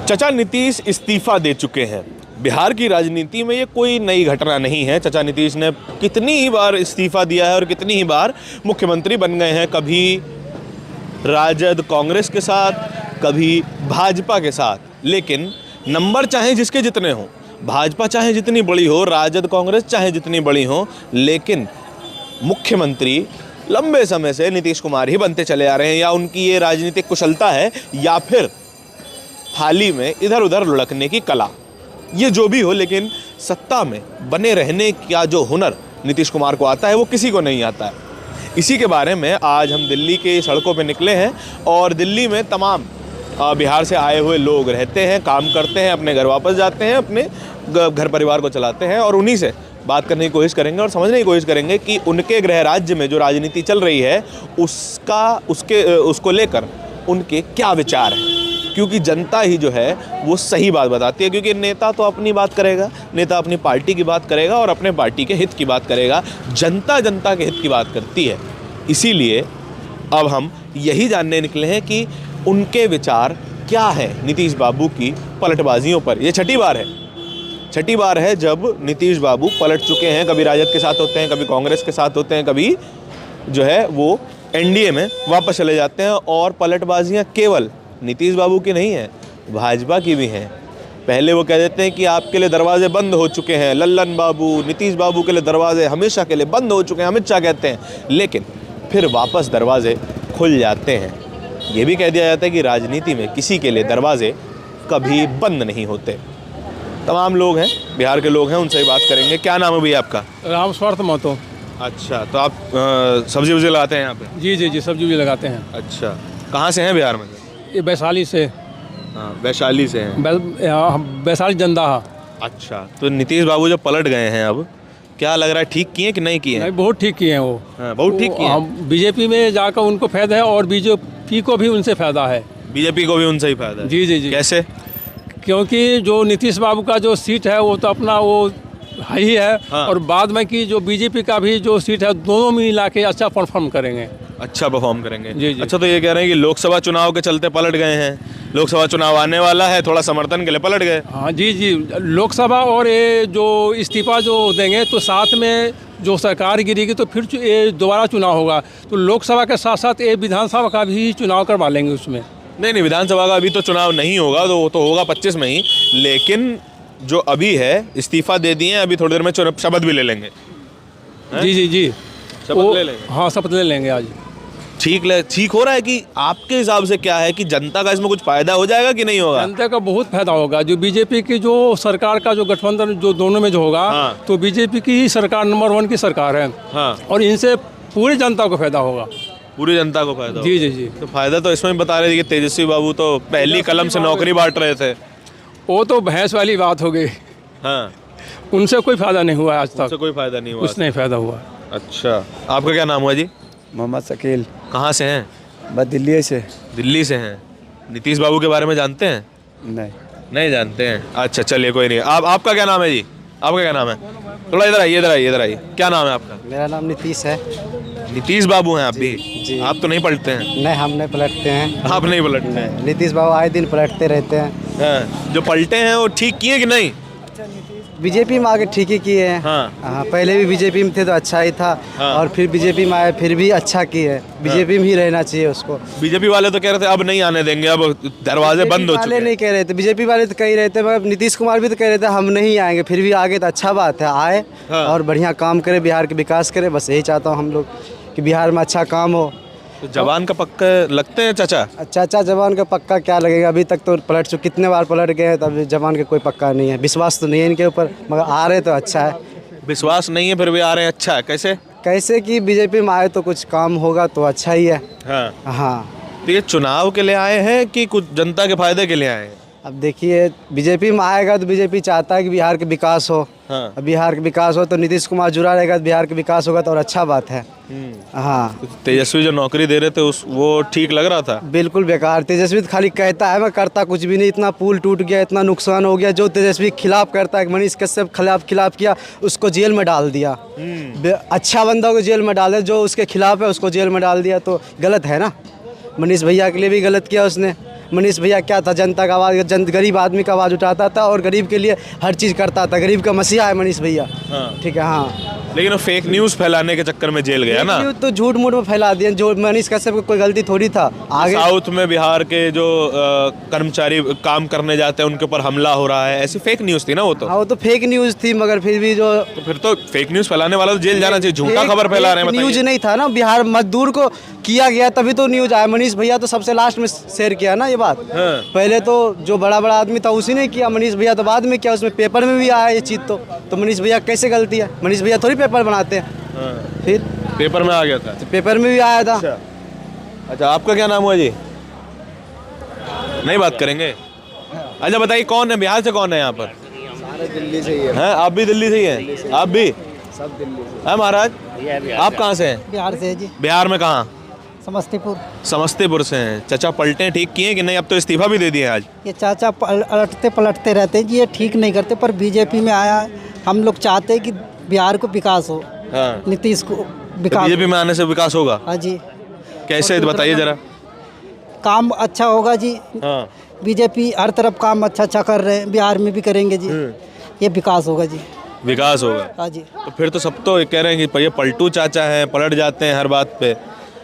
चचा नीतीश इस्तीफा दे चुके हैं। बिहार की राजनीति में ये कोई नई घटना नहीं है। चचा नीतीश ने कितनी ही बार इस्तीफा दिया है और कितनी ही बार मुख्यमंत्री बन गए हैं, कभी राजद कांग्रेस के साथ, कभी भाजपा के साथ। लेकिन नंबर चाहे जिसके जितने हों, भाजपा चाहे जितनी बड़ी हो, राजद कांग्रेस चाहे जितनी बड़ी हो, लेकिन मुख्यमंत्री लंबे समय से नीतीश कुमार ही बनते चले आ रहे हैं। या उनकी ये राजनीतिक कुशलता है या फिर थाली में इधर उधर लुढ़कने की कला, ये जो भी हो, लेकिन सत्ता में बने रहने का जो हुनर नीतीश कुमार को आता है वो किसी को नहीं आता है। इसी के बारे में आज हम दिल्ली के सड़कों पे निकले हैं और दिल्ली में तमाम बिहार से आए हुए लोग रहते हैं, काम करते हैं, अपने घर वापस जाते हैं, अपने घर परिवार को चलाते हैं और उन्हीं से बात करने की कोशिश करेंगे और समझने की कोशिश करेंगे कि उनके गृह राज्य में जो राजनीति चल रही है उसको लेकर उनके क्या विचार हैं। क्योंकि जनता ही जो है वो सही बात बताती है, क्योंकि नेता तो अपनी बात करेगा, नेता अपनी पार्टी की बात करेगा और अपने पार्टी के हित की बात करेगा। जनता जनता के हित की बात करती है। इसीलिए अब हम यही जानने निकले हैं कि उनके विचार क्या है नीतीश बाबू की पलटबाजियों पर। ये छठी बार है जब नीतीश बाबू पलट चुके हैं। कभी राजद के साथ होते हैं, कभी कांग्रेस के साथ होते हैं, कभी जो है वो एनडीए में वापस चले जाते हैं। और पलटबाजियां केवल नीतीश बाबू की नहीं है, भाजपा की भी हैं। पहले वो कह देते हैं कि आपके लिए दरवाजे बंद हो चुके हैं, लल्लन बाबू, नीतीश बाबू के लिए दरवाजे हमेशा के लिए बंद हो चुके हैं, अमित शाह कहते हैं। लेकिन फिर वापस दरवाजे खुल जाते हैं। ये भी कह दिया जाता है कि राजनीति में किसी के लिए दरवाजे कभी बंद नहीं होते। तमाम लोग हैं, बिहार के लोग हैं, उनसे ही बात करेंगे। क्या नाम है भैया आपका? राम स्वार्थ महतो। अच्छा, तो आप सब्जी वब्जी लगाते हैं यहाँ पे? जी सब्जी भी लगाते हैं। अच्छा, कहाँ से हैं बिहार में? ये वैशाली से। हाँ, वैशाली से हैं। वैशाली जंदाहा। अच्छा, तो नीतीश बाबू जो पलट गए हैं, अब क्या लग रहा है, ठीक किए कि नहीं किए? नहीं, बहुत ठीक किए हैं वो। हाँ, बहुत ठीक किए हैं। बीजेपी में जाकर उनको फायदा है और बीजेपी को भी उनसे फायदा है। बीजेपी को भी उनसे ही फायदा है? जी। कैसे? क्योंकि जो नीतीश बाबू का जो सीट है वो तो अपना वो ही है। हाँ। और बाद में की जो बीजेपी का भी जो सीट है, दोनों मिला के अच्छा परफॉर्म करेंगे। अच्छा परफॉर्म करेंगे। जी। जी। अच्छा, तो ये कह रहे हैं कि लोकसभा चुनाव के चलते पलट गए हैं। लोकसभा चुनाव आने वाला है, थोड़ा समर्थन के लिए पलट गए। हाँ जी। लोकसभा और ये जो इस्तीफा जो देंगे तो साथ में जो सरकार गिरेगी तो फिर ये दोबारा चुनाव होगा। तो लोकसभा के साथ साथ ये विधानसभा का भी चुनाव करवा लेंगे उसमें। नहीं, विधानसभा का अभी तो चुनाव नहीं होगा, तो वो तो होगा 25 में ही। लेकिन जो अभी है, इस्तीफा दे दिए, अभी थोड़ी देर में शपथ भी ले लेंगे। जी। शपथ ले लेंगे? हाँ, शपथ ले लेंगे आज। ठीक हो रहा है कि आपके हिसाब से क्या है कि जनता का इसमें कुछ फायदा हो जाएगा कि नहीं होगा? जनता का बहुत फायदा होगा। जो बीजेपी की जो सरकार का जो गठबंधन जो दोनों में जो होगा। हाँ। तो बीजेपी की ही सरकार नंबर 1 की सरकार है। हाँ। और इनसे पूरी जनता को फायदा होगा। पूरी जनता को फायदा? जी। तो फायदा तो इसमें बता रहे थे कि तेजस्वी बाबू तो पहली कलम से नौकरी बांट रहे थे। वो तो भैंस वाली बात हो गई। हाँ, उनसे कोई फायदा नहीं हुआ आज तक। उनसे कोई फायदा नहीं हुआ? कुछ नहीं फायदा हुआ। अच्छा, आपका क्या नाम हुआ जी? मोहम्मद शकील। कहाँ से हैं? बस दिल्ली से। दिल्ली से हैं। नीतीश बाबू के बारे में जानते हैं? नहीं जानते हैं। अच्छा, चलिए कोई नहीं। आपका क्या नाम है जी? आपका क्या नाम है? थोड़ा इधर आइए। क्या नाम है आपका? मेरा नाम नीतीश है। नीतीश बाबू हैं आप भी? जी। आप तो नहीं पलटते हैं? नहीं, हम नहीं पलटते हैं। आप नहीं पलटते हैं? नीतीश बाबू आए दिन पलटते रहते हैं। हाँ, जो पलटे हैं वो ठीक किए कि नहीं? बीजेपी में आके ठीक ही किए हैं। हाँ, पहले भी बीजेपी में थे तो अच्छा ही था। हाँ। और फिर बीजेपी में आए फिर भी अच्छा किए। बीजेपी में ही रहना चाहिए उसको। बीजेपी वाले तो कह रहे थे अब नहीं आने देंगे, अब दरवाजे बंद हो चुके हैं। नहीं कह रहे थे, बीजेपी वाले तो कह रहे थे, मगर नीतीश कुमार भी तो कह रहे थे हम नहीं आएंगे। फिर भी आगे तो अच्छा बात है, आए। हाँ। और बढ़िया काम करे, बिहार के विकास करे। बस यही चाहता हूँ हम लोग कि बिहार में अच्छा काम हो। तो जवान का पक्का लगते हैं चाचा? चाचा जवान का पक्का क्या लगेगा? अभी तक तो पलट चुके, कितने बार पलट गए हैं, तब जवान का कोई पक्का नहीं है। विश्वास तो नहीं है इनके ऊपर, मगर आ रहे तो अच्छा है। विश्वास नहीं है फिर भी आ रहे हैं, अच्छा है। कैसे कि बीजेपी में आए तो कुछ काम होगा तो अच्छा ही है। हाँ। तो ये चुनाव के लिए आए हैं कि कुछ जनता के फायदे के लिए आए हैं? अब देखिए, बीजेपी में आएगा तो बीजेपी चाहता है कि बिहार के विकास हो। हाँ। बिहार का विकास हो तो नीतीश कुमार जुड़ा रहेगा तो बिहार का विकास होगा तो और अच्छा बात है। हाँ। तेजस्वी जो नौकरी दे रहे थे वो ठीक लग रहा था? बिल्कुल बेकार। तेजस्वी तो खाली कहता है, मैं करता कुछ भी नहीं। इतना पुल टूट गया, इतना नुकसान हो गया। जो तेजस्वी खिलाफ करता है, मनीष कश्यप खिलाफ किया, उसको जेल में डाल दिया। अच्छा बंदा को जेल में डाले, जो उसके खिलाफ है उसको जेल में डाल दिया, तो गलत है ना। मनीष भैया के लिए भी गलत किया उसने। मनीष भैया क्या था, जनता का आवाज़, गरीब आदमी का आवाज़ उठाता था और गरीब के लिए हर चीज़ करता था। गरीब का मसीहा है मनीष भैया। हाँ। ठीक है। हाँ, लेकिन वो फेक न्यूज़ फैलाने के चक्कर में जेल गया ना। न्यूज़ तो झूठ मूठ में फैला दिया। जो मनीष कश्यप को कोई गलती थोड़ी था। आगे साउथ में बिहार के जो कर्मचारी काम करने जाते हैं उनके ऊपर हमला हो रहा है, ऐसी फेक न्यूज़ थी ना वो तो। हाँ, वो तो फेक न्यूज़ थी, मगर फिर भी जो तो फिर तो फेक न्यूज़ फैलाने वाला तो जेल जाना चाहिए, झूठा खबर फैला रहे हैं। न्यूज़ बताइए। नहीं था ना, बिहार मजदूर को किया गया तभी तो न्यूज़ आया। मनीष भैया तो सबसे लास्ट में शेयर किया ना ये बात। हाँ। पहले तो जो बड़ा बड़ा आदमी था उसी ने किया, मनीष भैया तो बाद में किया। उसमें पेपर में भी आया ये चीज़। तो मनीष भैया कैसे गलती है? मनीष भैया थोड़ी पेपर बनाते हैं। हाँ। फिर पेपर में आ गया था। पेपर में भी आया था। अच्छा, आपका क्या नाम हुआ जी? नहीं बात करेंगे। अच्छा बताइए, कौन है बिहार से, कौन है यहाँ पर? सारे दिल्ली से ही है। हैं, आप भी दिल्ली से ही हैं? आप भी? सब दिल्ली से। है महाराज, आप कहाँ से हैं? बिहार से है जी, बिहार में कहाँ? समस्तीपुर। समस्तीपुर से हैं। चाचा पलटे ठीक किए कि नहीं? अब तो इस्तीफा भी दे दिए आज। ये चाचा पलटते पलटते रहते हैं जी, ये ठीक नहीं करते। पर बीजेपी में आया, हम लोग चाहते हैं कि बिहार को विकास हो, हाँ। नीतीश को विकास। बीजेपी में आने से विकास होगा? हाँ जी, कैसे बताइए जरा। काम अच्छा होगा जी। हाँ। बीजेपी हर तरफ काम अच्छा अच्छा कर रहे हैं, बिहार में भी करेंगे जी। ये विकास होगा जी। विकास होगा। हाँ जी, तो फिर तो सब तो कह रहे हैं कि ये पलटू चाचा हैं, पलट जाते हैं हर बात पे।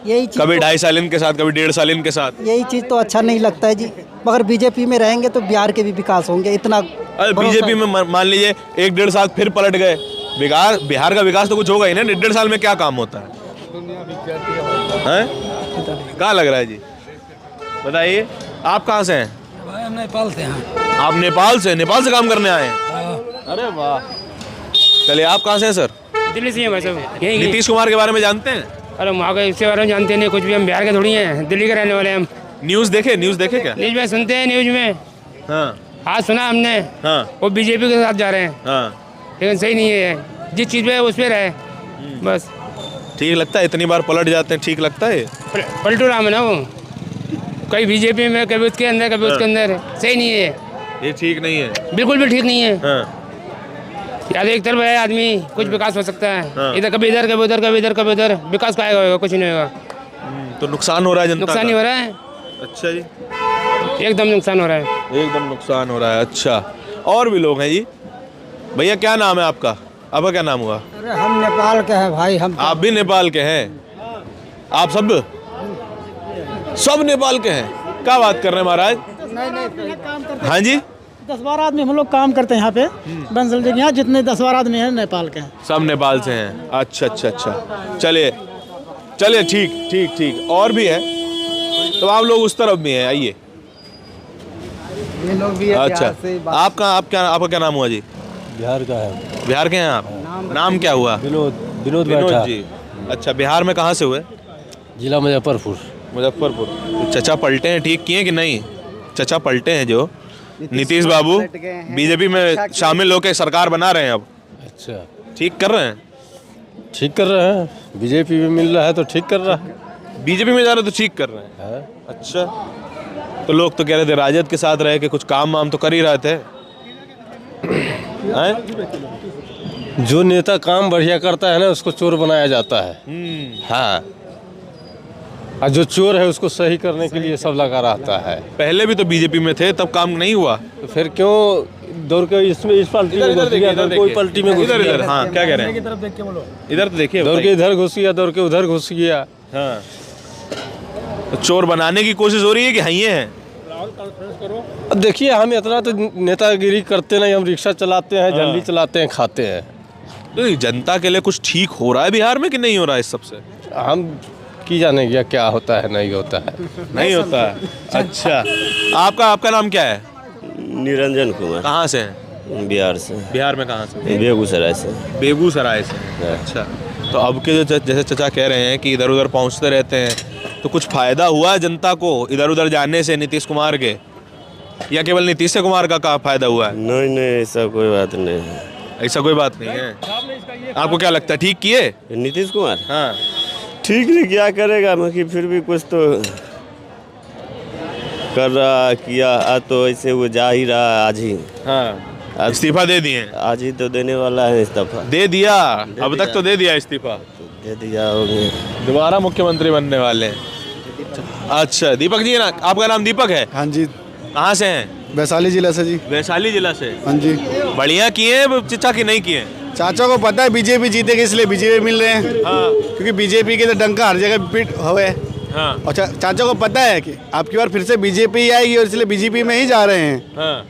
यही चीज़ कभी तो, 2.5 साल इनके साथ, कभी 1.5 साल इनके साथ। यही चीज़ तो अच्छा नहीं लगता है जी। मगर बीजेपी में रहेंगे तो बिहार के भी विकास होंगे, इतना अरे भरोसा बीजेपी है। में मान लीजिए 1-1.5 साल फिर पलट गए, बिहार का विकास तो कुछ होगा ही ना। 1.5 साल में क्या काम होता है? क्या लग रहा है जी? बताइए, आप कहाँ से हैं? हम नेपाल से हैं। आप नेपाल से? नेपाल से काम करने आए हैं? अरे वाह। चलिए, आप कहाँ से हैं सर? दिल्ली से हैं भाई साहब, यही। नीतीश कुमार के बारे में जानते हैं? अरे वहाँ के इसके बारे में जानते नहीं कुछ भी, हम बिहार के थोड़ी हैं, दिल्ली के रहने वाले हैं हम। न्यूज़ देखे क्या? न्यूज में सुनते हैं, न्यूज में हाँ आज सुना हमने, हाँ वो बीजेपी के साथ जा रहे हैं, हाँ। लेकिन सही नहीं है। जिस चीज़ पे है उस पर रहे बस। ठीक लगता है? इतनी बार पलट जाते हैं, ठीक लगता है? पलटू राम है ना वो, कभी बीजेपी में, कभी उसके अंदर, कभी उसके अंदर। सही नहीं है, ये ठीक नहीं है। बिल्कुल भी ठीक नहीं है। हाँ। या तो एक तरफ है आदमी, कुछ विकास हो सकता है, हाँ। इधर कभी इधर, कभी उधर, कभी इधर, कभी उधर। विकास का होगा? कुछ नहीं होगा। तो नुकसान हो रहा है जनता नुकसान ही का? हो रहा है, अच्छा जी, एकदम नुकसान हो रहा है। एकदम नुकसान हो रहा है। अच्छा, और भी लोग हैं जी। भैया क्या नाम है आपका? आपका क्या नाम हुआ? अरे हम नेपाल के हैं भाई। हम आप भी नेपाल के हैं? आप सब नेपाल के हैं? क्या बात कर रहे हैं महाराज? हाँ जी, 10-12 आदमी हम लोग काम करते हैं यहाँ पे बंसल जगह। यहाँ जितने 10-12 आदमी हैं नेपाल के हैं। सब नेपाल से हैं। अच्छा। चलिए ठीक। और भी है तो आप लोग उस तरफ भी हैं, आइए। ये लोग भी है अच्छा, बिहार से ही बात- आपका क्या नाम हुआ जी? बिहार का है। बिहार के हैं आप? नाम क्या हुआ? विनोद विनोद बैठा। जी। अच्छा, बिहार में कहाँ से हुए? जिला मुजफ्फरपुर। मुजफ्फरपुर। चचा पलटे हैं, ठीक किए हैं कि नहीं? चचा पलटे हैं जो नीतीश बाबू पलट गए हैं। बीजेपी में शामिल होकर सरकार बना रहे हैं, अब अच्छा, ठीक कर रहे हैं? ठीक कर रहे हैं। बीजेपी में मिल रहा है तो ठीक कर रहा है। बीजेपी में जा रहे तो ठीक कर रहे हैं। है? अच्छा, तो लोग तो कह रहे थे राजद के साथ रह के कुछ काम वाम तो कर ही रहे थे। हैं? जो नेता काम बढ़िया करता है ना उसको चोर बनाया जाता है। हाँ, और जो चोर है उसको सही करने के लिए सब लगा रहता है। पहले भी तो बीजेपी में थे, तब काम नहीं हुआ। तो फिर क्यों दौड़ के इसमें इस पार्टी में घुस गया, दौड़ कोई पार्टी में घुस इधर गया। हाँ, क्या कह रहे हैं? इधर तो देखिए, दौड़ के बताइए। इधर घुस गया, दौड़ के उधर घुस गया। हाँ, तो चोर बनाने की कोशिश हो रही है कि हाँ ये हैं? अब देखिए, हम इतना तो नेतागिरी करते नहीं, हम रिक्शा चलाते हैं, झंडी चलाते हैं, खाते हैं। तो ये जनता के लिए कुछ ठीक हो रहा है बिहार में कि नहीं हो रहा है? इस सबसे हम की जाने गया क्या होता है नहीं होता है। नहीं होता है। अच्छा, आपका नाम क्या है? निरंजन कुमार, कहाँ से हैं? बिहार से, बिहार में कहाँ से? बेगूसराय से। बेगूसराय से। अच्छा, तो अब के जो जैसे चचा कह रहे हैं कि इधर उधर पहुंचते रहते हैं, तो कुछ फायदा हुआ है जनता को इधर उधर जाने से नीतीश कुमार के, या केवल नीतीश कुमार का फायदा हुआ है? नहीं, ऐसा कोई बात नहीं है। ऐसा कोई बात नहीं है। आपको क्या लगता है, ठीक किए? नीतीश कुमार हाँ, ठीक नहीं क्या करेगा, मगर फिर भी कुछ तो कर रहा किया। आज तो ऐसे वो जा ही रहा, आज ही हाँ, इस्तीफा दे दिए? आज ही तो देने वाला है इस्तीफा। दे दिया? अब तक तो दे दिया इस्तीफा, दे दिया हो गया। दोबारा मुख्यमंत्री बनने वाले हैं। अच्छा दीपक जी है ना, आपका नाम दीपक है? हाँ जी, कहाँ से हैं? वैशाली जिला से जी। वैशाली जिला से। हाँ जी, बढ़िया किए हैं चचा कि नहीं किए? चाचा को पता है बीजेपी जीतेगी इसलिए बीजेपी मिल रहे हैं। हाँ क्योंकि बीजेपी के तो डंका हर जगह पीट हुए। हाँ और चाचा को पता है कि आपकी बार फिर से बीजेपी ही आएगी और इसलिए बीजेपी में ही जा रहे हैं। हाँ।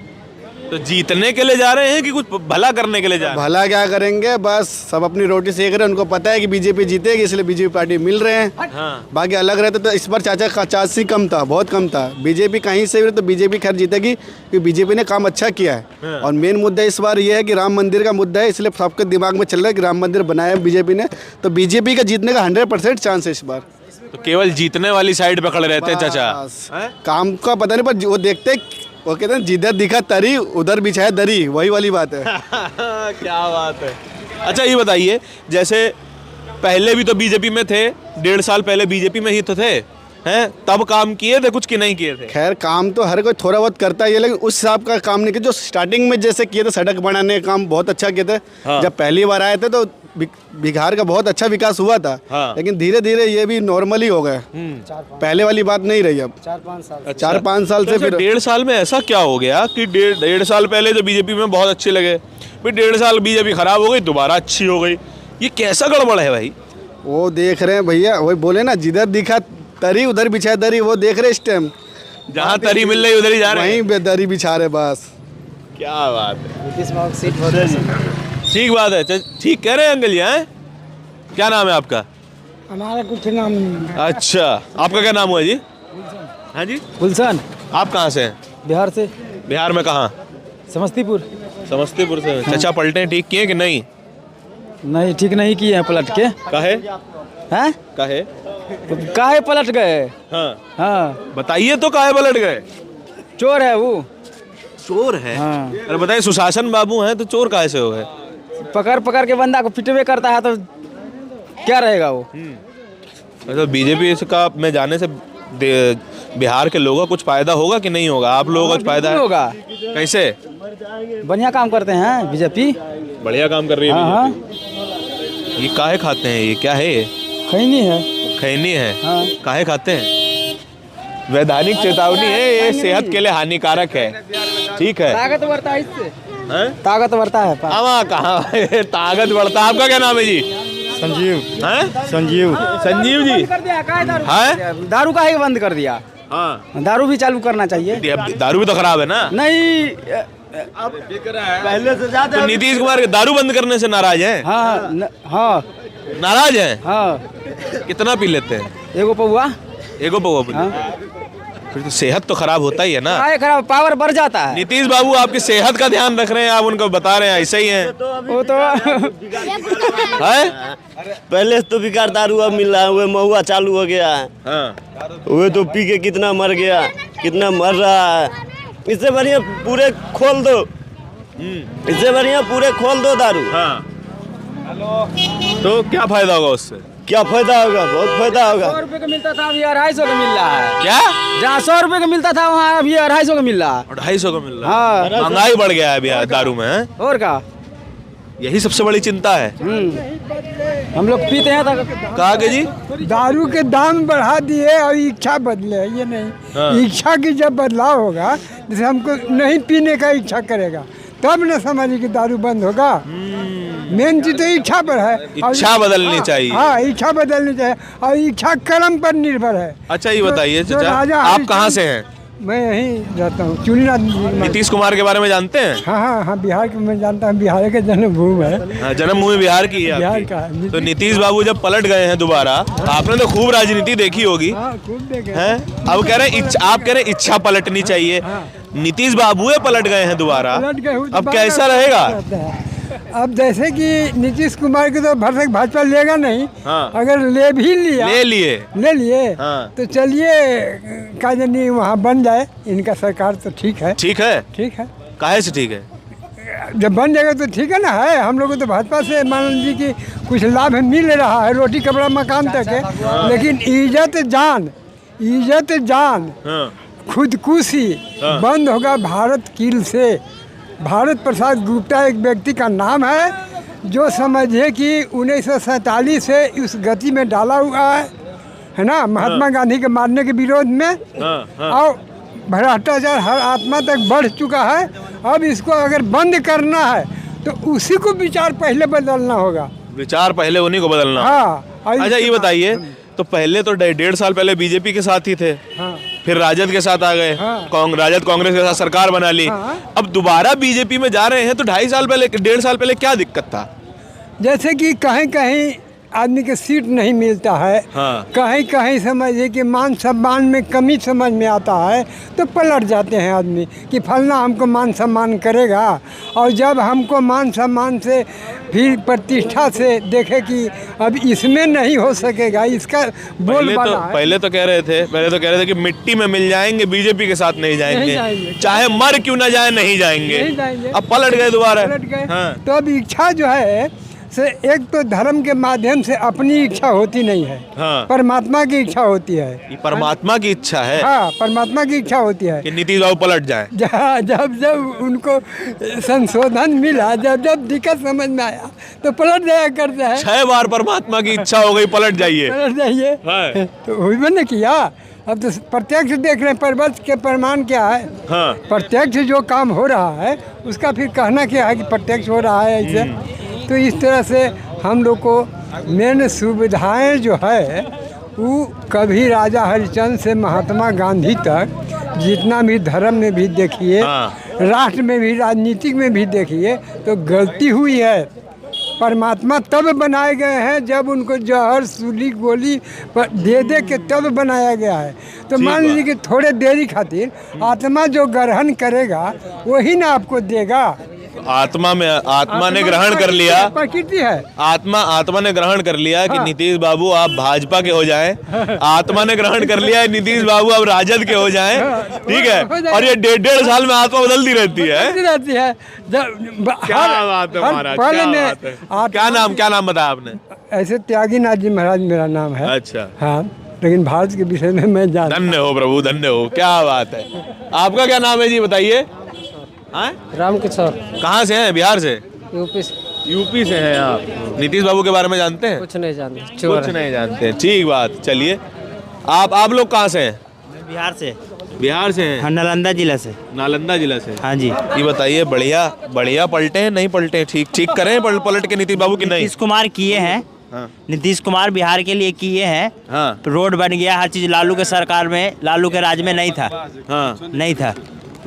तो जीतने के लिए जा रहे हैं कि कुछ भला करने के लिए जा रहे हैं? भला क्या करेंगे, बस सब अपनी रोटी सेक रहे हैं। उनको पता है कि बीजेपी जीतेगी इसलिए बीजेपी पार्टी मिल रहे हैं। हाँ। बाकी अलग रहते तो इस बार चाचा का चांस ही कम था, बहुत कम था। बीजेपी कहीं से भी तो बीजेपी खैर जीतेगी क्योंकि बीजेपी ने काम अच्छा किया है। और मेन मुद्दा इस बार ये है कि राम मंदिर का मुद्दा है, इसलिए सबके दिमाग में चल रहा है कि राम मंदिर बनाया है बीजेपी ने, तो बीजेपी का जीतने का 100% चांस है इस बार। तो केवल जीतने वाली साइड पे खड़े रहते हैं चाचा। बस। काम का पता नहीं, पर वो देखते, वो कहते हैं जिधर दिखा तरी उधर बिछाया दरी, वही वाली बात है। क्या बात है। अच्छा ये बताइए, जैसे पहले भी तो बीजेपी में थे, 1.5 साल पहले बीजेपी में ही तो थे, हैं? तब काम किए थे कुछ कि नहीं किए थे? खैर काम तो हर कोई थोड़ा बहुत करता ही है, लेकिन उस हिसाब का काम नहीं किया जो स्टार्टिंग में जैसे किए थे। सड़क बनाने का काम बहुत अच्छा किए थे। हाँ। जब पहली बार आए थे तो बिहार का बहुत अच्छा विकास हुआ था। हाँ। लेकिन धीरे धीरे ये भी नॉर्मल ही हो गए, पहले वाली बात नहीं रही। अब 4-5 साल से फिर 1.5 साल में ऐसा क्या हो गया कि 1.5 साल पहले जो बीजेपी में बहुत अच्छे लगे, फिर 1.5 साल बीजेपी खराब हो गई, दोबारा अच्छी हो गई, ये कैसा गड़बड़ है भाई? वो देख रहे हैं भैया, वही बोले ना, जिधर दिखा तरी उधर बिछा दरी, वो देख रहे इस टाइम। जहाँ तरी मिल रही उधर ही जा रहे हैं। वहीं दरी बिछा रहे बस। क्या बात है, ठीक बात है, ठीक कह रहे हैं अंकल जी। हैं? क्या नाम है आपका? हमारा कुछ नाम नहीं। अच्छा, आपका क्या नाम हुआ जी? हाँ जी, गुलशन, आप कहाँ से हैं? बिहार से। बिहार में कहाँ? समस्तीपुर। समस्तीपुर से। चाचा पलटे ठीक किए कि नहीं? नहीं, ठीक नहीं किए हैं पलट के। काहे? हैं? काहे? काहे पलट गए? हाँ हाँ, बताइए तो, काहे पलट गए? चोर है वो। चोर है? हाँ। अरे बताइए, सुशासन बाबू हैं तो चोर काहे से हो गए? पकड़ पकड़ के बंदा को पिटवे करता है तो क्या रहेगा वो। अच्छा, बीजेपी का में जाने से बिहार के लोगों को कुछ फायदा होगा कि नहीं होगा? आप लोगों को कुछ फायदा होगा। कैसे? बढ़िया काम करते हैं बीजेपी। बढ़िया काम कर रही है हाँ, बीजेपी। ये काहे खाते हैं? ये क्या है? ये खैनी है। खैनी है? हाँ। काहे खाते हैं? वैधानिक चेतावनी है, ये सेहत के लिए हानिकारक है। ठीक है। ताकत बढ़ता है इससे। हैं? ताकत बढ़ता है। कहाँ ताकत बढ़ता है? आपका क्या नाम है जी? संजीव। हैं? संजीव। संजीव जी। कर दिया, हैं? दारू का ही बंद कर दिया। हाँ, दारू भी चालू करना चाहिए। दारू भी तो खराब है ना। नहीं, पहले से ज्यादा तो नीतीश कुमार के दारू बंद करने से नाराज हैं? हाँ हाँ नाराज हैं? हाँ। कितना पी लेते हैं? एगो पौवा। एगो पौवा पी लेते हैं? फिर तो सेहत तो खराब होता ही है ना। काहे खराब, पावर बढ़ जाता है। नीतीश बाबू आपकी सेहत का ध्यान रख रहे हैं, आप उनको बता रहे हैं ऐसे ही हैं। वो तो है? पहले तो बेकार दारू अब मिल रहा है, वो महुआ चालू हो गया है। हाँ। वो तो पी के कितना मर गया, कितना मर रहा है। इससे बढ़िया पूरे खोल दो, इससे बढ़िया पूरे खोल दो दारू। हाँ। तो क्या फायदा होगा उससे? क्या फायदा होगा? बहुत फायदा होगा। 100 रुपए का मिलता था, अभी 250 का मिल रहा है। क्या? जहाँ 100 रुपए का मिलता था वहाँ अभी 250 का मिल रहा है। 250 का मिल रहा है? हाँ। महंगाई बढ़ गया है बिहार दारू में। हैं? और का यही सबसे बड़ी चिंता है। हम लोग पीते हैं कहा के जी? दारू के दाम बढ़ा दिए और इच्छा बदले, ये नहीं। हाँ। इच्छा की जब बदलाव होगा, जैसे हमको नहीं पीने का इच्छा करेगा, तब न समझिए कि दारू बंद होगा। मेन चीज तो इच्छा पर है। इच्छा बदलनी चाहिए। हाँ, इच्छा बदलनी चाहिए और इच्छा कर्म पर निर्भर है। अच्छा ये बताइए जो चाचा, राजा आप कहाँ हरिश्चंद्र- से हैं? मैं यहीं रहता हूँ, चुनीनाथ। नीतीश कुमार के बारे में जानते हैं? हाँ हाँ हाँ, बिहार के मैं जानता हूँ, बिहार के जन्मभूमि है। हाँ, जन्मभूमि बिहार की है बिहार आपकी। का है। तो नीतीश बाबू जब पलट गए हैं दोबारा, आपने तो खूब राजनीति देखी होगी। हाँ, खूब देखे हैं? अब कह रहे हैं आप कह रहे हैं इच्छा पलटनी चाहिए। नीतीश बाबू पलट गए हैं दोबारा, पलट गए हुए, अब कैसा रहेगा? अब जैसे कि नीतीश कुमार के तो भरसक भाजपा लेगा नहीं। हाँ। अगर ले भी लिया, ले लिए। हाँ। तो चलिए का जानी वहाँ बन जाए इनका सरकार, तो ठीक है। ठीक है? ठीक है, काहे से ठीक है? जब बन जाएगा तो ठीक है ना। है हम लोग को तो भाजपा से मान लीजिए कि कुछ लाभ मिल रहा है, रोटी कपड़ा मकान तक है। लेकिन इज्जत जान हाँ। खुदकुशी बंद होगा भारत कील से। भारत प्रसाद गुप्ता एक व्यक्ति का नाम है जो समझिए कि 1947 से उस गति में डाला हुआ है ना, महात्मा गांधी के मारने के विरोध में। और भ्रष्टाचार हर आत्मा तक बढ़ चुका है। अब इसको अगर बंद करना है तो उसी को विचार पहले बदलना होगा। विचार पहले उन्हीं को बदलना। हाँ। अच्छा ये बताइए, तो पहले तो 1.5 साल पहले बीजेपी के साथ ही थे, हाँ। फिर राजद के साथ आ गए, राजद कांग्रेस के साथ सरकार बना ली, अब दोबारा बीजेपी में जा रहे हैं, तो 2.5 साल पहले 1.5 साल पहले क्या दिक्कत था? जैसे कि कहीं कहीं आदमी के सीट नहीं मिलता है, कहीं कहीं समझिए कि मान सम्मान में कमी समझ में आता है तो पलट जाते हैं आदमी कि फलना हमको मान सम्मान करेगा। और जब हमको मान सम्मान से फिर प्रतिष्ठा से देखे कि अब इसमें नहीं हो सकेगा, इसका बोलबाला है। पहले तो कह रहे थे कि मिट्टी में मिल जाएंगे, बीजेपी के साथ नहीं जाएंगे, चाहे मर क्यों ना जाए नहीं जाएंगे। अब पलट गए दोबारा। तो अब इच्छा जो है से एक तो धर्म के माध्यम से अपनी इच्छा होती नहीं है, परमात्मा की इच्छा होती है। ये परमात्मा की इच्छा है। हाँ, परमात्मा की इच्छा होती है कि नीतीश बाबू पलट जाए। जब उनको संशोधन मिला, जब दिक्कत समझ में आया तो पलट जाया करते हैं। 6 बार परमात्मा की इच्छा हो गई, पलट जाइए। तो उन्होंने किया। अब तो प्रत्यक्ष देख रहे हैं, परवच के प्रमाण क्या है। प्रत्यक्ष जो काम हो रहा है उसका फिर कहना क्या है कि प्रत्यक्ष हो रहा है ऐसे। तो इस तरह से हम लोग को मेन सुविधाएं जो है वो कभी राजा हरिश्चंद्र से महात्मा गांधी तक जितना भी धर्म में भी देखिए, राष्ट्र में भी, राजनीतिक में भी देखिए तो गलती हुई है। परमात्मा तब बनाए गए हैं जब उनको जहर सूली गोली दे के तब बनाया गया है। तो मान लीजिए कि थोड़े देरी खातिर आत्मा जो ग्रहण करेगा वही ना आपको देगा। आत्मा ने ग्रहण कर लिया, प्रकृति है। आत्मा ने ग्रहण कर लिया कि नीतीश बाबू आप भाजपा के हो जाएं। आत्मा ने ग्रहण कर लिया नीतीश बाबू अब राजद के हो जाएं। ठीक है, और ये 1.5 साल में आत्मा बदलती रहती है। क्या बात है महाराज, क्या नाम बताया आपने? ऐसे त्यागीनाथ जी महाराज मेरा नाम है। अच्छा। हाँ, लेकिन भारत के विषय में मैं जानता। धन्य हो प्रभु, धन्य हो। क्या बात है। आपका क्या नाम है जी, बताइए? रामकिशोर। कहाँ से हैं? बिहार से? यूपी से हैं आप। नीतीश बाबू के बारे में जानते हैं? कुछ नहीं जानते। कुछ नहीं जानते, ठीक बात। चलिए, आप लोग कहाँ से हैं? बिहार से हैं। हाँ, नालंदा जिला से। नालंदा जिला से? हाँ जी। ये बताइए, बढ़िया पलटे हैं नहीं पलटे? ठीक करें पलट के नीतीश बाबू की? नहीं, नीतीश कुमार किए हैं। नीतीश कुमार बिहार के लिए किए हैं। रोड बन गया, हर चीज लालू के सरकार में, लालू के राज में नहीं था। नहीं था,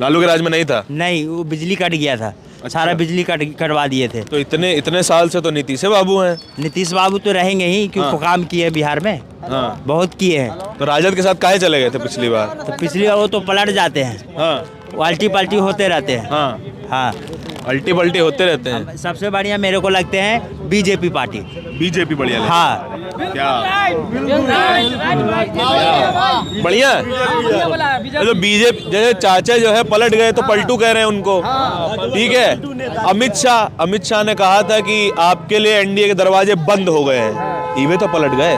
लालू के राज में नहीं था। नहीं, वो बिजली कट गया था। सारा बिजली कटवा दिए थे। तो इतने साल से तो नीतीश बाबू हैं। नीतीश बाबू तो रहेंगे ही, क्योंकि काम किए बिहार में, बहुत किए हैं। तो राजद के साथ काहे चले गए थे पिछली बार? तो पिछली बार वो तो पलट जाते हैं, अल्टी पल्टी होते रहते हैं। हाँ, अल्टी पल्टी होते रहते हैं। सबसे बढ़िया मेरे को लगते हैं बीजेपी पार्टी। बीजेपी बढ़िया? हाँ, क्या बढ़िया। तो बीजेपी जैसे चाचा जो है पलट गए तो पलटू कह रहे हैं उनको। ठीक है, अमित शाह ने कहा था कि आपके लिए एनडीए के दरवाजे बंद हो गए हैं, ये तो पलट गए।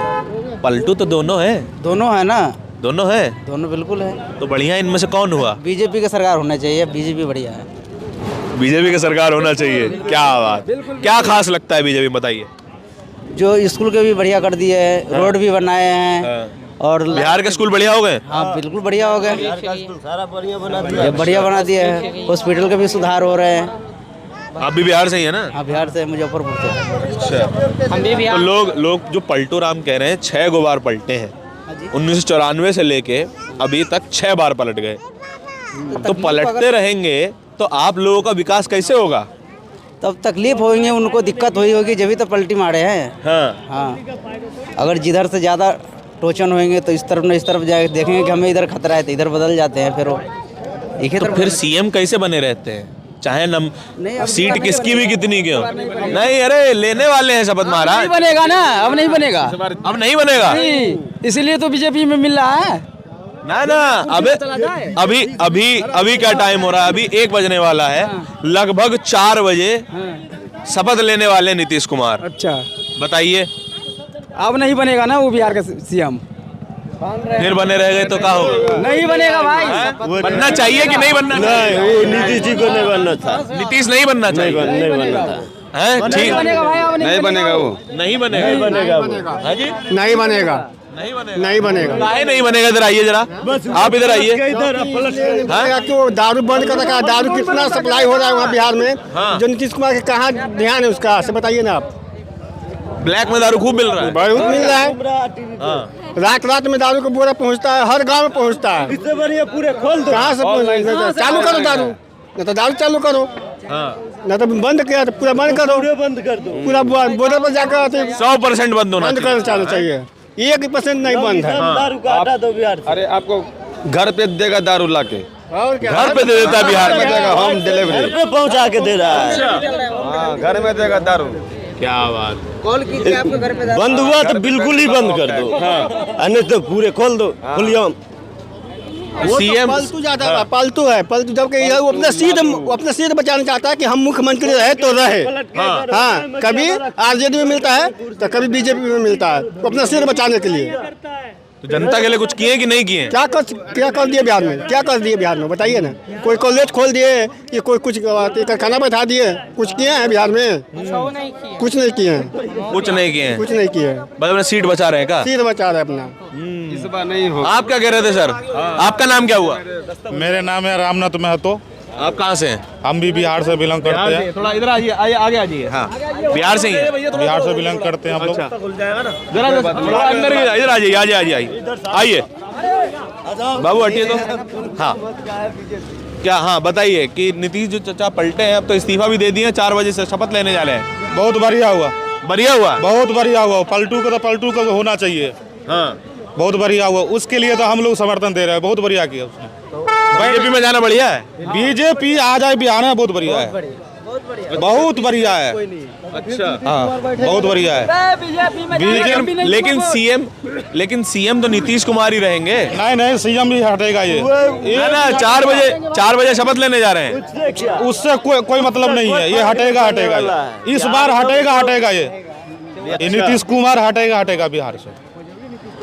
पलटू तो दोनों है ना। दोनों है? दोनों बिल्कुल है। तो बढ़िया इनमें से कौन हुआ? बीजेपी की सरकार होना चाहिए, बीजेपी बढ़िया है। बीजेपी की सरकार होना चाहिए। क्या बात, क्या खास लगता है बीजेपी, बताइए? जो स्कूल के भी बढ़िया कर दिए हैं, रोड भी बनाए हैं। और बिहार के स्कूल बढ़िया हो गए? हाँ, बिल्कुल बढ़िया हो गए। बढ़िया बना दिए हैं। हॉस्पिटल के भी सुधार हो रहे हैं। आप भी बिहार से ही है ना? हाँ, बिहार से, मुजफ्फरपुर से। अच्छा। हम भी बिहार। तो लोग जो पलटू राम कह रहे हैं 6 बार पलटे हैं। 1994 से लेके अभी तक 6 बार पलट गए। तो पलटते रहेंगे तो आप लोगों का विकास कैसे होगा? तब तकलीफ होंगे, उनको दिक्कत हुई होगी, जब भी तो पलटी मारे हैं। हाँ। अगर जिधर से ज़्यादा टोचन होंगे तो इस तरफ जाके देखेंगे कि हमें इधर खतरा है तो इधर बदल जाते हैं। फिर वो तो फिर सीएम कैसे बने रहते हैं? चाहे सीट किसकी भी कितनी क्यों नहीं? अरे लेने वाले हैं शपथ महाराज। नहीं बनेगा ना, अब नहीं बनेगा। अब नहीं बनेगा, इसलिए तो बीजेपी में मिल रहा है ना। अभी क्या टाइम हो रहा है? अभी 1 बजने वाला है। लगभग 4 बजे शपथ लेने वाले नीतीश कुमार। अच्छा, बताइए। अब नहीं बनेगा ना वो बिहार का सीएम। फिर बने रह गए तो क्या होगा? नहीं बनेगा भाई। बनना चाहिए कि नहीं बनना? नहीं, वो नीतीश जी को नहीं बनना था। नीतीश नहीं बनना चाहिए? नहीं बनना था। ठीक, नहीं बनेगा भाई। नहीं बनेगा वो। नहीं बनेगा। नहीं बनेगा। नहीं बनेगा। नहीं बनेगा। काहे नहीं बनेगा? इधर आइए जरा, आप इधर आइए। क्यों दारू बंद कर रखा है? दारू कितना सप्लाई हो रहा है वहाँ बिहार में, जो नीतीश कुमार के कहाँ ध्यान है उसका, से बताइए ना आप। ब्लैक में दारू खूब मिल रहा है, बहुत मिल रहा है। रात में दारू का बोरा पहुँचता है, हर गाँव में पहुँचता है। इससे बढ़िया पूरे खोल दो। कहाँ से पहुँचेगा? चालू करो दारू, न तो दारू चालू करो, न तो बंद किया तो पूरा बंद करो, बंद कर दो। पूरा बॉर्डर पर जाकर 100% बंद होना बंद कर चालू चाहिए। 1% नहीं बंद है। दारू का हटा दो बिहार से। अरे आपको घर पे देगा दारू लाके, और क्या? घर पे दे देता है बिहार में, देगा होम घर डिलीवरी। पे पहुंचा के दे रहा है। हाँ, घर में देगा दारू। क्या बात। बंद हुआ तो बिल्कुल ही बंद कर दो, नहीं तो पूरे खोल दो, खुलियम। वो सीएम तो पालतू जाता है, पालतू है, पालतू जबकि वो अपना सीट बचाना चाहता है कि हम मुख्यमंत्री रहे तो रहे। हाँ, कभी आरजेडी में मिलता है तो कभी बीजेपी में मिलता है, वो अपना सीट बचाने के लिए। तो जनता के लिए कुछ किए कि नहीं किए? क्या कर दिए बिहार में? क्या कर दिए बिहार में बताइए ना। कोई कॉलेज खोल दिए कि कोई कुछ कारखाना बैठा दिए, कुछ किए हैं बिहार में? कुछ नहीं किए हैं, कुछ नहीं किए हैं, कुछ नहीं किए हैं। बस अपना सीट बचा रहे हैं का? सीट बचा रहे अपना। इस बार नहीं हो। आप क्या कह रहे थे सर? आपका नाम क्या हुआ? मेरे नाम है रामनाथ महतो। आप कहाँ से हैं? हम भी बिहार से बिलोंग करते हैं। थोड़ा इधर आइए, आगे आ जाइए। हाँ, बिहार से ही है। बिहार से बिलोंग करते हैं हम लोग। जरा थोड़ा अंदर इधर आ जाइए, आइए बाबू, हटिए तो। हाँ क्या, हाँ बताइए कि नीतीश जो चचा पलटे हैं, अब तो इस्तीफा भी दे दिए, 4 बजे से शपथ लेने जा रहे हैं। बहुत बढ़िया हुआ, बढ़िया हुआ, बहुत बढ़िया हुआ। पलटू का होना चाहिए। हाँ बहुत बढ़िया हुआ, उसके लिए तो हम लोग समर्थन दे रहे हैं। बहुत बढ़िया किया उसने। बीजेपी में जाना बढ़िया है। बीजेपी आ जाए बिहार में, बहुत बढ़िया है, बहुत बढ़िया है। अच्छा, हाँ बहुत बढ़िया है। लेकिन सीएम तो नीतीश कुमार ही रहेंगे। नहीं, सीएम भी हटेगा ये ना। 4 बजे शपथ लेने जा रहे हैं। उससे कोई मतलब नहीं है। ये हटेगा ये। इस बार हटेगा ये नीतीश कुमार हटेगा बिहार से।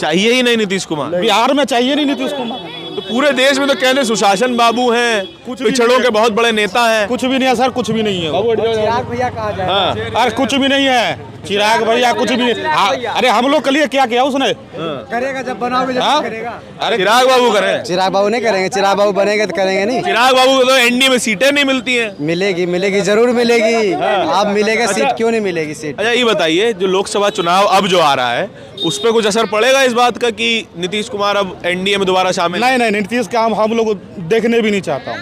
चाहिए ही नहीं नीतीश कुमार बिहार में, चाहिए नहीं नीतीश कुमार। तो पूरे देश में तो कहते सुशासन बाबू हैं, पिछड़ों के बहुत बड़े नेता हैं। कुछ भी नहीं है सर, कुछ भी नहीं है। चिराग भैया कहा जाए। हाँ, अरे कुछ भी नहीं है चिराग भैया, कुछ भी नहीं। अरे हम लोग के लिए क्या किया उसने? करेगा जब बनाओगे, जब करेगा। अरे चिराग बाबू करें। चिराग बाबू नहीं करेंगे, चिराग बाबू बनेंगे तो करेंगे नहीं। चिराग बाबू को तो एनडीए में सीटें नहीं मिलती हैं। मिलेगी, जरूर मिलेगी। आप मिलेगा सीट, क्यों नहीं मिलेगी सीट? अच्छा ये बताइए, जो लोकसभा चुनाव अब जो आ रहा है, उस पर कुछ असर पड़ेगा इस बात का कि नीतीश कुमार अब एनडीए में दोबारा शामिल? नहीं, नीतीश का हम लोग देखने भी नहीं चाहता हूँ।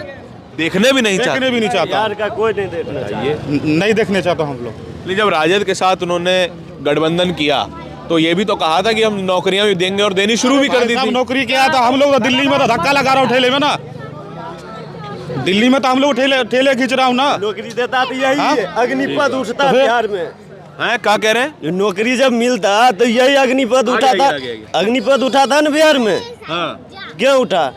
देखने भी नहीं चाहता बिहार का कोई नहीं देखना चाहिए। नहीं देखने चाहता हम लोग। लेकिन जब राजद के साथ उन्होंने गठबंधन किया तो ये भी तो कहा था कि हम नौकरियां भी देंगे, और देनी शुरू भी कर दी थी। नौकरी किया था हम लोग। दिल्ली में तो धक्का लगा रहा हूँ ठेले में ना। दिल्ली में तो हम लोग ठेले खींच रहा हूँ ना। नौकरी देता तो यही है, अग्निपथ उठता है बिहार में। हैं, क्या कह रहे हैं? नौकरी जब मिलता तो यही अग्निपथ उठाता। अग्निपथ उठाता ना बिहार में। क्यों उठा?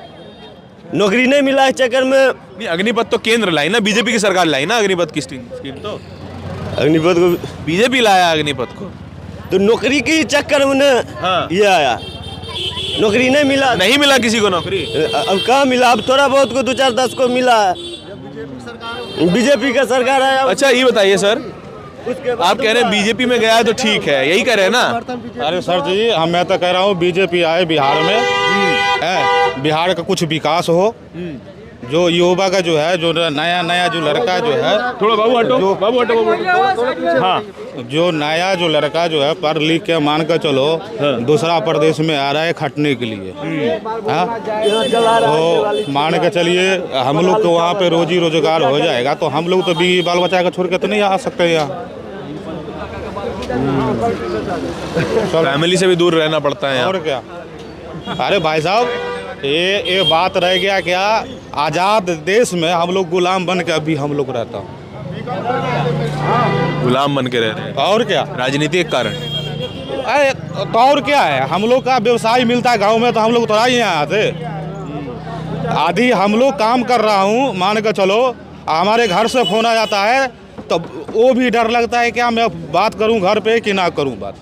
नौकरी नहीं मिला इस चक्कर में। नहीं, अग्निपथ तो केंद्र लाई ना, बीजेपी की सरकार लाई ना अग्निपथ की स्कीम। तो अग्निपथ को बीजेपी लाया अग्निपथ को। तो नौकरी के चक्कर में ये आया। नौकरी नहीं मिला किसी को नौकरी। अब कहाँ मिला? अब थोड़ा बहुत को 2-4-10 को मिला है। बीजेपी का सरकार आया। अच्छा ये बताइए सर, आप कह रहे हैं बीजेपी में गया है तो ठीक है, यही कह रहे हैं ना? अरे सर जी, मैं तो कह रहा हूँ बीजेपी आए बिहार में, बिहार का कुछ विकास हो। जो युवा का जो है, जो नया जो लड़का जो है, थोड़ा बाबू हटो। हाँ, जो नया जो लड़का जो है पढ़ लिख के मान कर चलो दूसरा प्रदेश में आ रहा है खटने के लिए। हाँ, तो मान के चलिए हम लोग को वहाँ पे रोजी रोजगार हो जाएगा, तो हम लोग तो भी बाल बच्चा का छोड़ के तो नहीं आ सकते यहाँ। फैमिली से भी दूर रहना पड़ता है और क्या। अरे भाई साहब, ये बात रह गया क्या? आज़ाद देश में हम लोग गुलाम बन के अभी हम लोग रहता हूँ। गुलाम बन के रह रहे हैं। और क्या? राजनीति के कारण। अरे तो और क्या है, हम लोग का व्यवसाय मिलता है गांव में, तो हम लोग थोड़ा ही यहाँ आते। आधी हम लोग काम कर रहा हूँ, मान के चलो हमारे घर से फोन आ जाता है तो वो भी डर लगता है क्या मैं बात करूँ घर पे कि ना करूँ बात।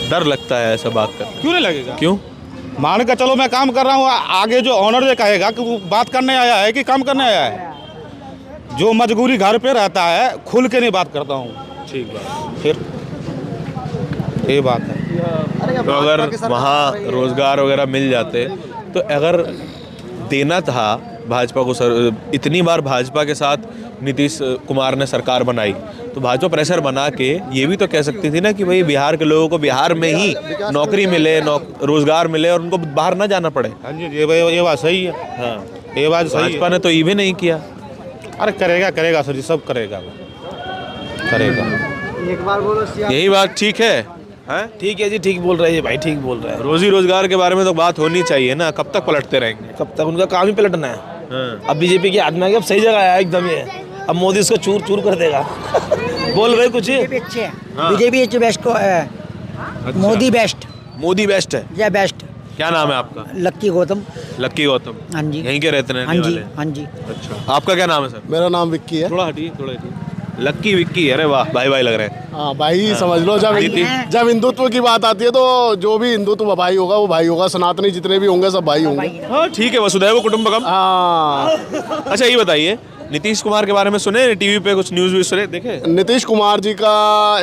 डर लगता है ऐसा बात कर? क्यों नहीं लगेगा? क्यों? मान के चलो मैं काम कर रहा हूँ, आगे जो ऑनर ये कहेगा कि वो बात करने आया है कि काम करने आया है। जो मजबूरी घर पे रहता है खुल के नहीं बात करता हूँ। ठीक बात। फिर ये बात है। तो अगर वहाँ रोजगार वगैरह मिल जाते, तो अगर देना था भाजपा को, सर इतनी बार भाजपा के साथ नीतीश कुमार ने सरकार बनाई, तो भाजपा प्रेशर बना के ये भी तो कह सकती थी ना कि भाई बिहार के लोगों को बिहार में ही नौकरी मिले, रोजगार मिले और उनको बाहर ना जाना पड़े। हाँ जी, ये बात सही है। हाँ, ये बात सही है। भाजपा ने तो ये भी नहीं किया। अरे करेगा सर जी, सब करेगा। एक बार बोलो यही बात ठीक है? ठीक है जी, ठीक बोल रहे हैं भाई, ठीक बोल रहे हैं। रोजी रोजगार के बारे में तो बात होनी चाहिए ना, कब तक पलटते रहेंगे? कब तक? उनका काम ही पलटना है। अब बीजेपी के हाथ में अब सही जगह आया एकदम ये, अब मोदी इसको चूर चूर कर देगा। बोल रहे कुछ? बीजेपी बेस्ट को है, मोदी बेस्ट। मोदी बेस्ट है या बेस्ट। क्या नाम है आपका? लक्की गौतम। लक्की गौतम। हाँ जी। यहीं के रहते हैं? हाँ जी, हाँ जी। अच्छा, आपका क्या नाम है सर? मेरा नाम विक्की है। थोड़ा हटिए। लक्की विक्की, अरे वाह, भाई भाई लग रहे हैं। हाँ भाई, समझ लो, जब हिंदुत्व की बात आती है तो जो भी हिंदुत्व भाई होगा वो भाई होगा, सनातनी जितने भी होंगे सब भाई होंगे। हाँ ठीक है, वसुधैव कुटुंबकम। हाँ। अच्छा ये बताइए, नीतीश कुमार के बारे में सुने? टीवी पे कुछ न्यूज़ भी सुने, देखे? नीतीश कुमार जी का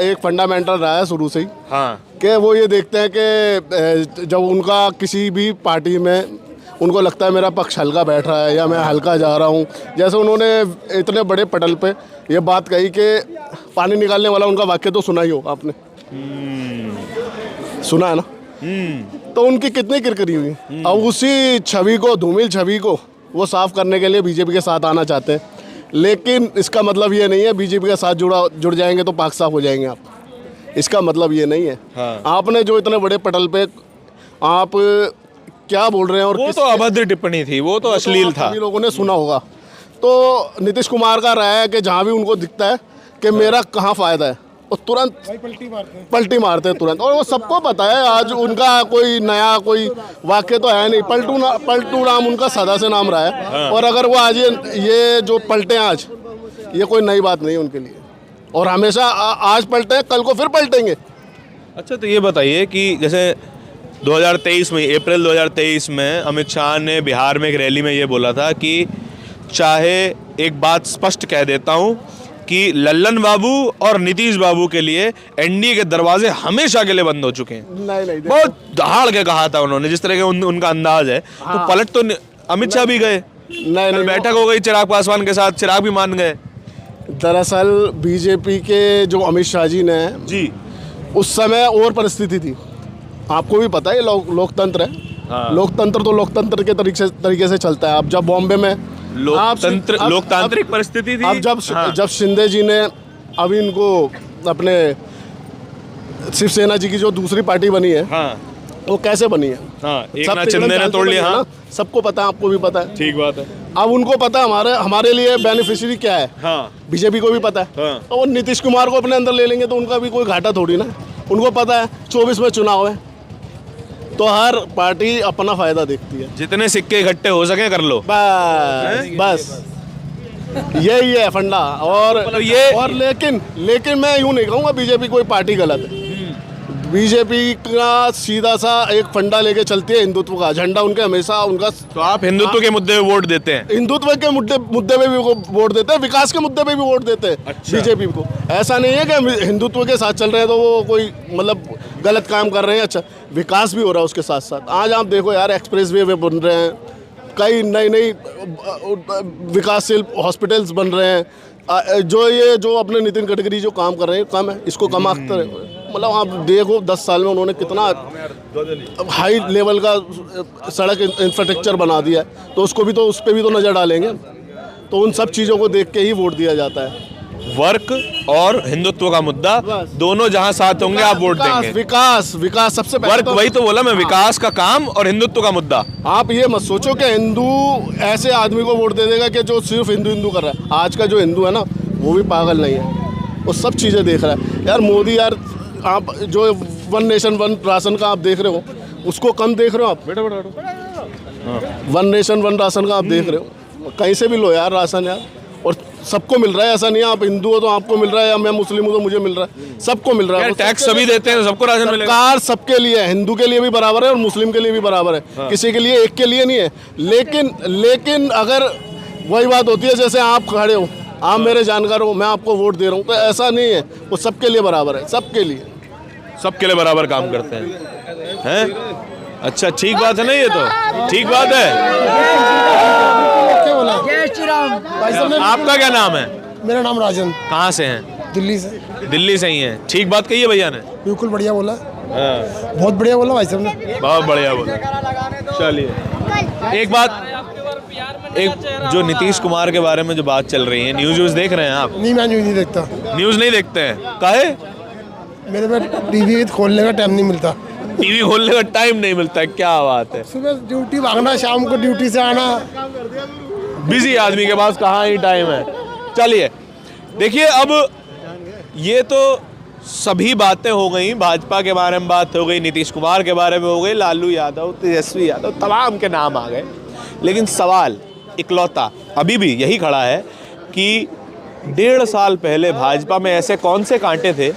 एक फंडामेंटल रहा है शुरू से ही, हाँ, कि वो ये देखते हैं कि जब उनका किसी भी पार्टी में उनको लगता है मेरा पक्ष हल्का बैठ रहा है या मैं हल्का जा रहा हूँ, जैसे उन्होंने इतने बड़े पटल पे ये बात कही कि पानी निकालने वाला उनका वाक्य तो सुना ही हो आपने, सुना है ना? तो उनकी कितनी किरकिरी हुई। अब उसी छवि को, धूमिल छवि को वो साफ करने के लिए बीजेपी के साथ आना चाहते हैं, लेकिन इसका मतलब ये नहीं है बीजेपी के साथ जुड़ जाएंगे तो पाक साफ हो जाएंगे आप, इसका मतलब ये नहीं है। हाँ। आपने जो इतने बड़े पटल पे आप क्या बोल रहे हैं, और वो तो अभद्र टिप्पणी थी, वो तो अश्लील था, सभी लोगों ने सुना होगा। तो नीतीश कुमार का राय है कि जहाँ भी उनको दिखता है कि मेरा कहाँ फ़ायदा है, वो तुरंत पलटी मारते हैं तुरंत, और वो सबको पता है। आज उनका कोई नया कोई वाक्य तो है नहीं, पलटू राम उनका सदा से नाम रहा है। और अगर वो आज ये जो पलटे आज, ये कोई नई बात नहीं है उनके लिए, और हमेशा आज पलटे कल को फिर पलटेंगे। अच्छा, तो ये बताइए कि जैसे 2023 में, अप्रैल 2023 में अमित शाह ने बिहार में एक रैली में ये बोला था कि चाहे एक बात स्पष्ट कह देता हूँ कि लल्लन बाबू और नीतीश बाबू के लिए एनडीए के दरवाजे हमेशा के लिए बंद हो चुके हैं। नहीं, बहुत दहाड़ के कहा था उन्होंने, जिस तरह के उनका अंदाज है। हाँ। तो पलट तो अमित शाह भी गए, नहीं, बैठक हो गई चिराग पासवान के साथ, चिराग भी मान गए। दरअसल बीजेपी के जो अमित शाह जी ने जी, उस समय और परिस्थिति थी, आपको भी पता है, लोकतंत्र है। हाँ। लोकतंत्र तो लोकतंत्र के तरीके से चलता है। अब जब बॉम्बे में लोकतांत्रिक परिस्थिति थी। अब जब शिंदे जी ने अब इनको अपने शिवसेना जी की जो दूसरी पार्टी बनी है, हाँ, वो कैसे बनी है? हाँ, एक नाथ शिंदे ने तोड़ लिया। हाँ, सबको पता है, आपको भी पता है। ठीक बात है। अब उनको पता है हमारे लिए बेनिफिशियरी क्या है। हाँ, बीजेपी को भी पता है। हाँ। तो वो नीतीश कुमार को अपने अंदर ले लेंगे तो उनका भी कोई घाटा थोड़ी ना। उनको पता है 24 में चुनाव है, तो हर पार्टी अपना फायदा देखती है। जितने सिक्के इकट्ठे हो सके कर लो, बस यही है फंडा। और लेकिन मैं यूँ नहीं कहूँगा बीजेपी कोई पार्टी गलत है। बीजेपी का सीधा सा एक फंडा लेके चलती है, हिंदुत्व का झंडा उनके हमेशा उनका। तो आप हिंदुत्व के मुद्दे पे वोट देते हैं? हिंदुत्व के मुद्दे पे भी वोट देते हैं, विकास के मुद्दे पे भी वोट देते हैं। अच्छा। बीजेपी को ऐसा नहीं है कि हिंदुत्व के साथ चल रहे हैं तो वो कोई मतलब गलत काम कर रहे हैं। अच्छा, विकास भी हो रहा है उसके साथ साथ। आज आप देखो यार, एक्सप्रेस वे बन रहे हैं, कई नई विकासशील हॉस्पिटल्स बन रहे हैं। जो अपने नितिन गडकरी जो काम कर रहे हैं, कम है, इसको कम आखते रहे। मतलब आप देखो 10 साल में उन्होंने कितना हाई लेवल का सड़क इंफ्रास्ट्रक्चर बना दिया है, तो उस पर भी तो नज़र डालेंगे। तो उन सब चीज़ों को देख के ही वोट दिया जाता है। वर्क और हिंदुत्व का मुद्दा दोनों जहां साथ होंगे आप वोट देंगे। विकास सबसे पहले वर्क, वही तो बोला मैं, विकास का काम और हिंदुत्व का मुद्दा। आप ये मत सोचो कि हिंदू ऐसे आदमी को वोट दे देगा कि जो सिर्फ हिंदू कर रहा है। आज का जो हिंदू है ना, वो भी पागल नहीं है, वो सब चीज़ें देख रहा है। यार मोदी, यार आप जो 1 नेशन 1 राशन का आप देख रहे हो, उसको कम देख रहे हो आप। 1 नेशन 1 राशन का आप देख रहे हो, कहीं से भी लो यार राशन यार, और सबको मिल रहा है। ऐसा नहीं है आप हिंदू हो तो आपको मिल रहा है, या मैं मुस्लिम हूँ तो मुझे मिल रहा है, सबको मिल रहा है। टैक्स सभी देते हैं, सबको राशन मिलेगा। सरकार सबके लिए है, हिंदू के लिए भी बराबर है और मुस्लिम के लिए भी बराबर है। हाँ। किसी के लिए एक के लिए नहीं है। लेकिन अगर वही बात होती है, जैसे आप खड़े हो, आप मेरे जानकार हो, मैं आपको वोट दे रहा हूँ, तो ऐसा नहीं है, वो सबके लिए बराबर है, सबके लिए। सबके लिए बराबर काम करते हैं। अच्छा, ठीक बात है ना, ये तो ठीक बात है। आपका क्या नाम है? मेरा नाम राजन। कहाँ से हैं? दिल्ली से। दिल्ली से ही हैं। ठीक बात कही है भैया ने, बिल्कुल बढ़िया बोला, बहुत बढ़िया बोला भाई साहब ने, बहुत बढ़िया बोला। चलिए, एक बात, एक जो नीतीश कुमार के बारे में जो बात चल रही है, न्यूज़ देख रहे हैं आप? नहीं, मैं न्यूज़ नहीं देखता। न्यूज़ नहीं देखते हैं? काहे? मेरे पे टीवी खोलने का टाइम नहीं मिलता। टीवी खोलने का टाइम नहीं मिलता है? क्या बात है। सुबह ड्यूटी भागना, शाम को ड्यूटी से आना, बिजी आदमी के पास कहाँ ही टाइम है। चलिए, देखिए, अब ये तो सभी बातें हो गई, भाजपा के बारे में बात हो गई, नीतीश कुमार के बारे में हो गई, लालू यादव, तेजस्वी यादव, तमाम के नाम आ गए। लेकिन सवाल इकलौता अभी भी यही खड़ा है कि 1.5 साल पहले भाजपा में ऐसे कौन से कांटे थे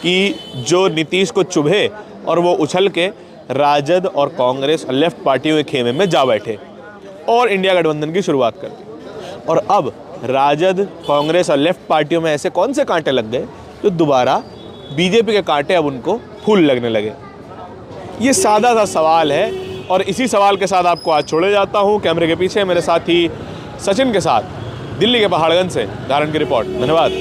कि जो नीतीश को चुभे और वो उछल के राजद और कांग्रेस और लेफ्ट पार्टियों के खेमे में जा बैठे और इंडिया गठबंधन की शुरुआत कर दी। और अब राजद, कांग्रेस और लेफ्ट पार्टियों में ऐसे कौन से कांटे लग गए जो दोबारा बीजेपी के कांटे अब उनको फूल लगने लगे। ये सादा सा सवाल है और इसी सवाल के साथ आपको आज छोड़े जाता हूँ। कैमरे के पीछे मेरे साथी सचिन के साथ दिल्ली के पहाड़गंज से धारण की रिपोर्ट। धन्यवाद।